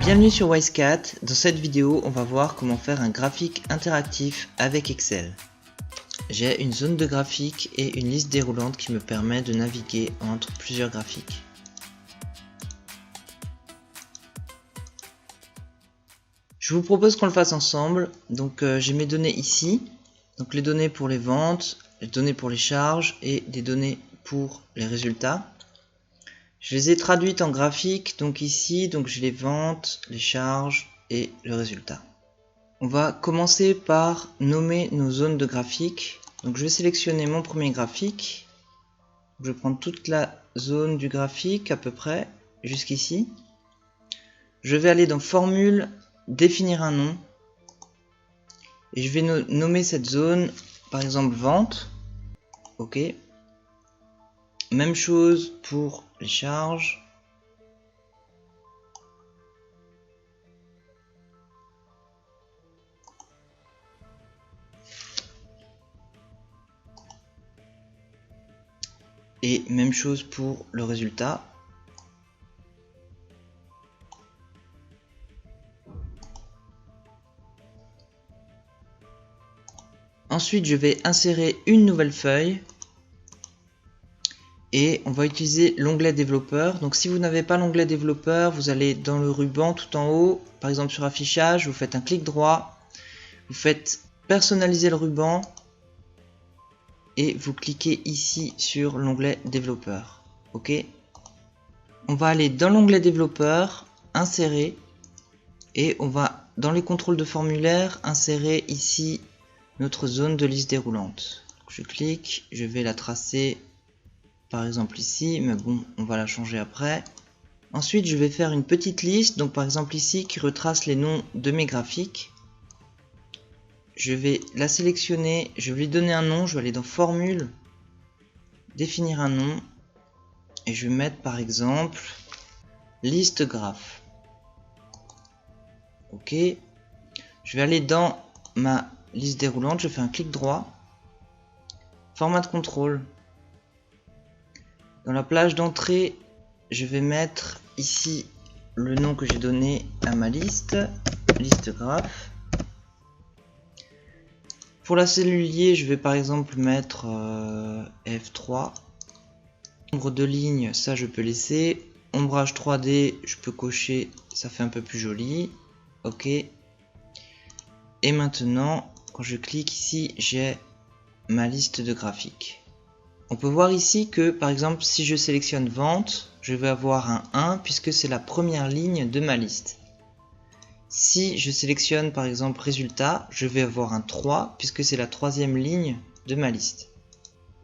Bienvenue sur WiseCat. Dans cette vidéo, on va voir comment faire un graphique interactif avec Excel. J'ai une zone de graphique et une liste déroulante qui me permet de naviguer entre plusieurs graphiques. Je vous propose qu'on le fasse ensemble. Donc j'ai mes données ici. Donc les données pour les ventes, les données pour les charges et des données pour les résultats. Je les ai traduites en graphique, donc ici, j'ai les ventes, les charges et le résultat. On va commencer par nommer nos zones de graphique. Donc je vais sélectionner mon premier graphique. Je vais prendre toute la zone du graphique à peu près, jusqu'ici. Je vais aller dans Formule, définir un nom. Et je vais nommer cette zone, par exemple vente. OK. Même chose pour les charges. Et même chose pour le résultat. Ensuite, je vais insérer une nouvelle feuille. Et on va utiliser l'onglet développeur. Donc si vous n'avez pas l'onglet développeur, vous allez dans le ruban tout en haut, par exemple sur affichage, vous faites un clic droit, vous faites personnaliser le ruban et vous cliquez ici sur l'onglet développeur. OK. On va aller dans l'onglet développeur, insérer, et on va dans les contrôles de formulaire insérer ici notre zone de liste déroulante. Donc, je clique, je vais la tracer par exemple ici, mais bon, on va la changer après. Ensuite, je vais faire une petite liste, donc par exemple ici, qui retrace les noms de mes graphiques. Je vais la sélectionner, je vais lui donner un nom, je vais aller dans Formule, définir un nom, et je vais mettre par exemple liste graph. OK. Je vais aller dans ma liste déroulante, je fais un clic droit, format de contrôle. Dans la plage d'entrée, je vais mettre ici le nom que j'ai donné à ma liste, liste graph. Pour la cellule liée, je vais par exemple mettre F3. Nombre de lignes, ça je peux laisser. Ombrage 3D, je peux cocher, ça fait un peu plus joli. OK. Et maintenant, quand je clique ici, j'ai ma liste de graphiques. On peut voir ici que par exemple si je sélectionne vente, je vais avoir un 1 puisque c'est la première ligne de ma liste. Si je sélectionne par exemple résultat, je vais avoir un 3 puisque c'est la troisième ligne de ma liste.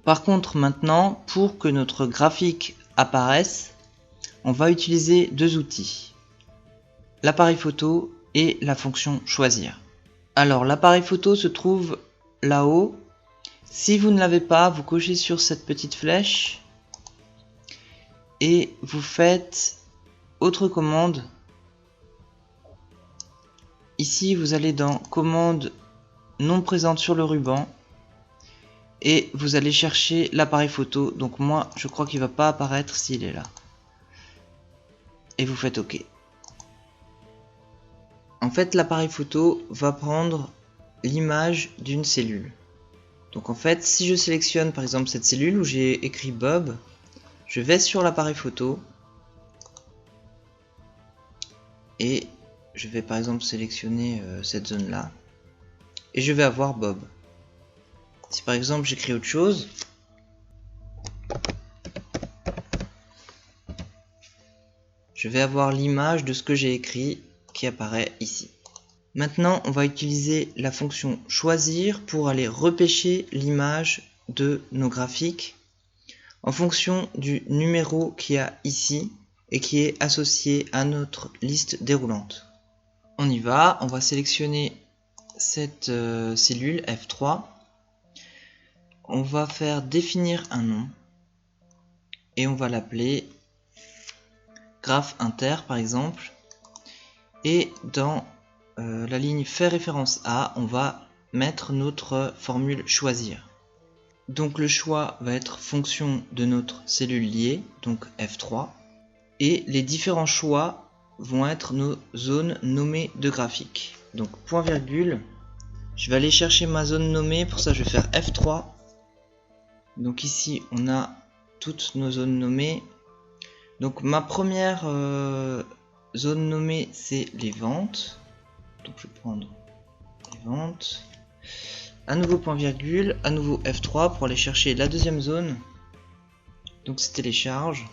Par contre maintenant, pour que notre graphique apparaisse, on va utiliser deux outils. L'appareil photo et la fonction choisir. Alors l'appareil photo se trouve là-haut. Si vous ne l'avez pas, vous cochez sur cette petite flèche et vous faites autre commande. Ici, vous allez dans commande non présente sur le ruban et vous allez chercher l'appareil photo. Donc moi, je crois qu'il ne va pas apparaître s'il est là. Et vous faites OK. En fait, l'appareil photo va prendre l'image d'une cellule. Donc en fait, si je sélectionne par exemple cette cellule où j'ai écrit Bob, je vais sur l'appareil photo et je vais par exemple sélectionner cette zone là et je vais avoir Bob. Si par exemple j'écris autre chose, je vais avoir l'image de ce que j'ai écrit qui apparaît ici. Maintenant, on va utiliser la fonction choisir pour aller repêcher l'image de nos graphiques en fonction du numéro qu'il y a ici et qui est associé à notre liste déroulante. On y va, on va sélectionner cette cellule F3. On va faire définir un nom et on va l'appeler graph inter par exemple. Et dans la ligne fait référence à, on va mettre notre formule choisir. Donc le choix va être fonction de notre cellule liée, donc F3. Et les différents choix vont être nos zones nommées de graphique. Donc point virgule, je vais aller chercher ma zone nommée, pour ça je vais faire F3. Donc ici on a toutes nos zones nommées. Donc ma première zone nommée c'est les ventes. Donc je vais prendre les ventes. À nouveau point virgule, à nouveau F3 pour aller chercher la deuxième zone. Donc c'était les charges.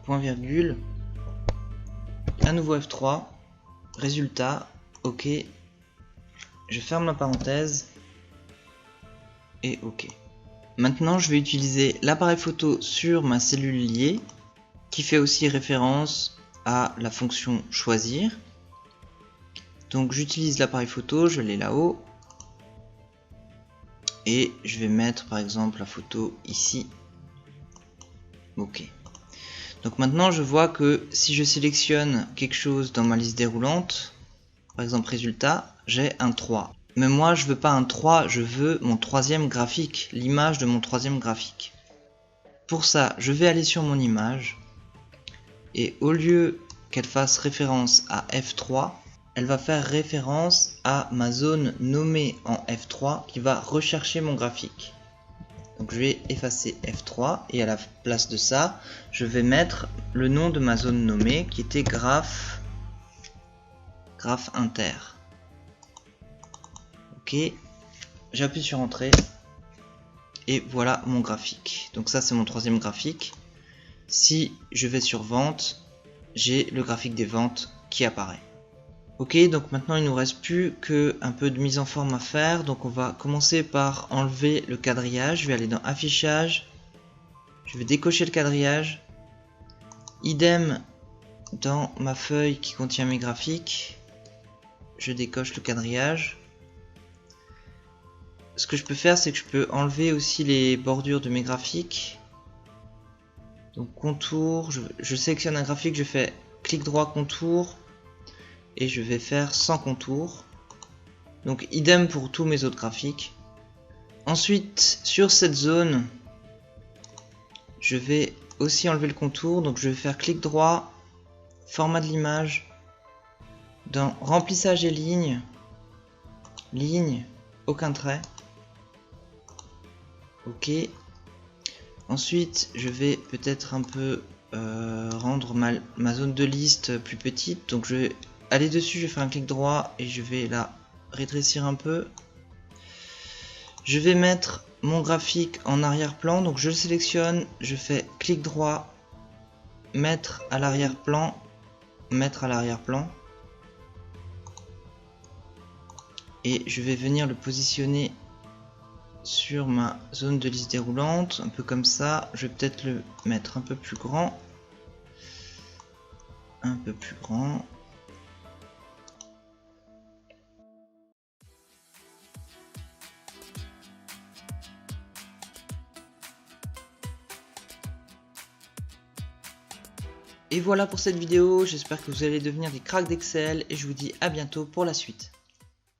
Point virgule. À nouveau F3. Résultat. OK. Je ferme la parenthèse. Et OK. Maintenant je vais utiliser l'appareil photo sur ma cellule liée, qui fait aussi référence à la fonction choisir. Donc j'utilise l'appareil photo, je l'ai là-haut. Et je vais mettre par exemple la photo ici. OK. Donc maintenant je vois que si je sélectionne quelque chose dans ma liste déroulante, par exemple résultat, j'ai un 3. Mais moi je veux pas un 3, je veux mon troisième graphique, l'image de mon troisième graphique. Pour ça, je vais aller sur mon image. Et au lieu qu'elle fasse référence à F3, elle va faire référence à ma zone nommée en F3 qui va rechercher mon graphique. Donc je vais effacer F3 et à la place de ça, je vais mettre le nom de ma zone nommée qui était graphe inter. Ok, j'appuie sur entrée et voilà mon graphique. Donc ça c'est mon troisième graphique. Si je vais sur vente, j'ai le graphique des ventes qui apparaît. Ok, donc maintenant il nous reste plus que un peu de mise en forme à faire. Donc on va commencer par enlever le quadrillage. Je vais aller dans affichage, je vais décocher le quadrillage. Idem dans ma feuille qui contient mes graphiques, je décoche le quadrillage. Ce que je peux faire, c'est que je peux enlever aussi les bordures de mes graphiques. Donc contour, je sélectionne un graphique, je fais clic droit contour et je vais faire sans contour. Donc idem pour tous mes autres graphiques. Ensuite sur cette zone, je vais aussi enlever le contour, donc je vais faire clic droit, format de l'image, dans remplissage et ligne, aucun trait. Ok. Ensuite, je vais peut-être un peu rendre ma zone de liste plus petite. Donc je vais aller dessus, je vais faire un clic droit et je vais la rétrécir un peu. Je vais mettre mon graphique en arrière-plan. Donc je le sélectionne, je fais clic droit, mettre à l'arrière-plan, mettre à l'arrière-plan. Et je vais venir le positionner sur ma zone de liste déroulante, un peu comme ça. Je vais peut-être le mettre un peu plus grand. Un peu plus grand. Et voilà pour cette vidéo, j'espère que vous allez devenir des cracks d'Excel et je vous dis à bientôt pour la suite.